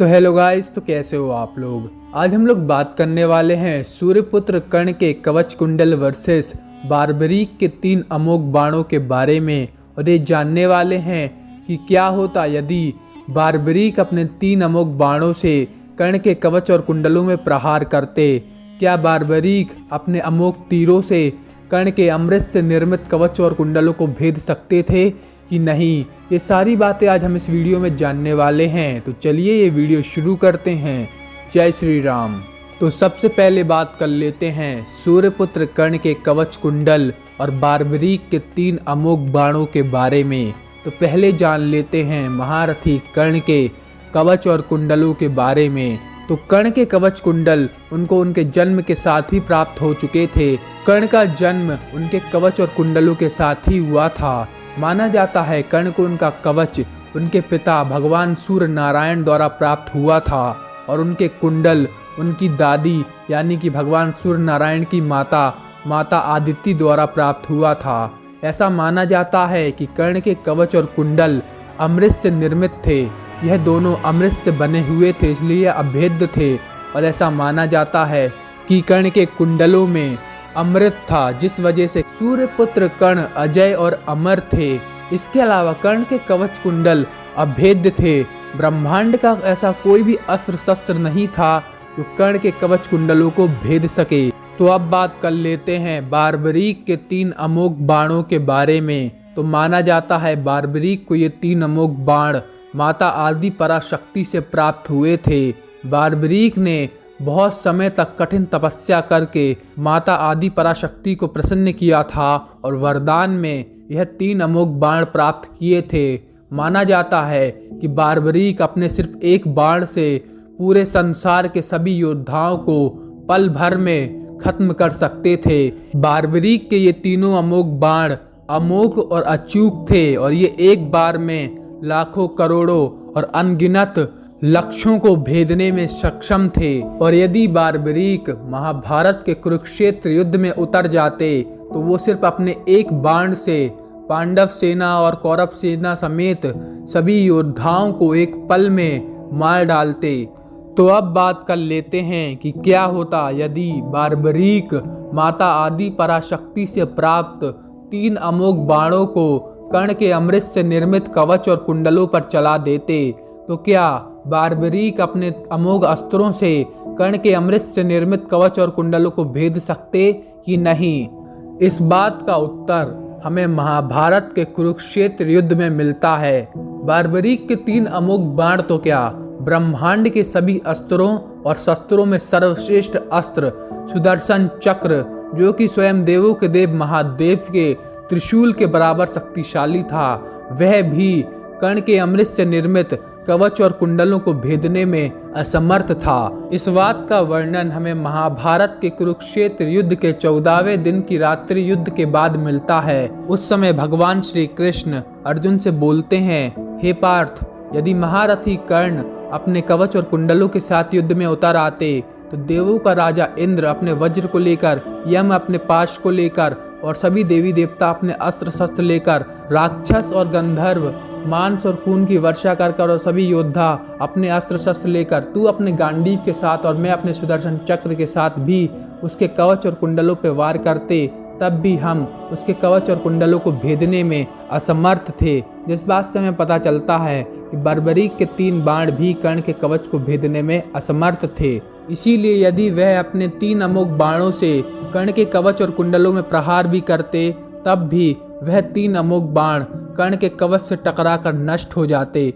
तो hello guys, तो कैसे हो आप लोग। आज हम लोग बात करने वाले हैं सूर्यपुत्र कर्ण के कवच कुंडल वर्सेस बार्बरीक के 3 अमोघ बाणों के बारे में। और ये जानने वाले हैं कि क्या होता यदि बार्बरीक अपने 3 अमोघ बाणों से कर्ण के कवच और कुंडलों में प्रहार करते। क्या बार्बरीक अपने अमोघ तीरों से कर्ण के अमृत से निर्मित कवच और कुंडलों को भेद सकते थे कि नहीं। ये सारी बातें आज हम इस वीडियो में जानने वाले हैं। तो चलिए ये वीडियो शुरू करते हैं। जय श्री राम। तो सबसे पहले बात कर लेते हैं सूर्यपुत्र कर्ण के कवच कुंडल और बार्बरीक के 3 अमोघ बाणों के बारे में। तो पहले जान लेते हैं महारथी कर्ण के कवच और कुंडलों के बारे में। तो कर्ण के कवच कुंडल उनको उनके जन्म के साथ ही प्राप्त हो चुके थे। कर्ण का जन्म उनके कवच और कुंडलों के साथ ही हुआ था। माना जाता है कर्ण को उनका कवच उनके पिता भगवान सूर्य नारायण द्वारा प्राप्त हुआ था और उनके कुंडल उनकी दादी यानी कि भगवान सूर्य नारायण की माता आदिति द्वारा प्राप्त हुआ था। ऐसा माना जाता है कि कर्ण के कवच और कुंडल अमृत से निर्मित थे। यह दोनों अमृत से बने हुए थे, इसलिए अभेद्य थे। और ऐसा माना जाता है कि कर्ण के कुंडलों में अमृत था, जिस वजह से सूर्यपुत्र कर्ण अजय और अमर थे। इसके अलावा कर्ण के कवच कुंडल अभेद्य थे। ब्रह्मांड का ऐसा कोई भी अस्त्र शस्त्र नहीं था जो कर्ण के कवच कुंडलों को भेद सके। तो अब बात कर लेते हैं बार्बरीक के 3 अमोघ बाणों के बारे में। तो माना जाता है बार्बरीक को ये 3 अमोघ बाण माता आदि पराशक्ति से प्राप्त हुए थे। बार्बरीक ने बहुत समय तक कठिन तपस्या करके माता आदि पराशक्ति को प्रसन्न किया था और वरदान में यह 3 अमोघ बाण प्राप्त किए थे। माना जाता है कि बार्बरीक अपने सिर्फ एक बाण से पूरे संसार के सभी योद्धाओं को पल भर में खत्म कर सकते थे। बार्बरीक के ये तीनों अमोघ बाण अमोघ और अचूक थे और ये एक बार में लाखों करोड़ों और अनगिनत लक्ष्यों को भेदने में सक्षम थे। और यदि बार्बरीक महाभारत के कुरुक्षेत्र युद्ध में उतर जाते तो वो सिर्फ अपने एक बाण से पांडव सेना और कौरव सेना समेत सभी योद्धाओं को एक पल में मार डालते। तो अब बात कर लेते हैं कि क्या होता यदि बार्बरीक माता आदि पराशक्ति से प्राप्त 3 अमोघ बाणों को कर्ण के अमृत से निर्मित कवच और कुंडलों पर चला देते। तो क्या बार्बरीक अपने अमोघ अस्त्रों से कर्ण के अमृत से निर्मित कवच और कुंडलों को भेद सकते कि नहीं। इस बात का उत्तर हमें महाभारत के कुरुक्षेत्र युद्ध में मिलता है। बार्बरीक के 3 अमोघ बाण तो क्या ब्रह्मांड के सभी अस्त्रों और शस्त्रों में सर्वश्रेष्ठ अस्त्र सुदर्शन चक्र, जो कि स्वयं देवों के देव महादेव के त्रिशूल के बराबर शक्तिशाली था, वह भी कर्ण के अमृत से निर्मित कवच और कुंडलों को भेदने में असमर्थ था। इस बात का वर्णन हमें महाभारत के कुरुक्षेत्र युद्ध के 14वें दिन की रात्रि युद्ध के बाद मिलता है। उस समय भगवान श्री कृष्ण अर्जुन से बोलते हैं, हे पार्थ, यदि महारथी कर्ण अपने कवच और कुंडलों के साथ युद्ध में उतर आते तो देवों का राजा इंद्र अपने वज्र को लेकर, यम अपने पाश को लेकर और सभी देवी देवता अपने अस्त्र शस्त्र लेकर, राक्षस और गंधर्व मांस और खून की वर्षा कर और सभी योद्धा अपने अस्त्र शस्त्र लेकर, तू अपने गांडीव के साथ और मैं अपने सुदर्शन चक्र के साथ भी उसके कवच और कुंडलों पर वार करते, तब भी हम उसके कवच और कुंडलों को भेदने में असमर्थ थे। जिस बात से हमें पता चलता है कि बार्बरीक के 3 बाण भी कर्ण के कवच को भेदने में असमर्थ थे। इसीलिए यदि वह अपने 3 अमोघ बाणों से कर्ण के कवच और कुंडलों में प्रहार भी करते, तब भी वह 3 अमोघ बाण कर्ण के कवच से टकराकर नष्ट हो जाते।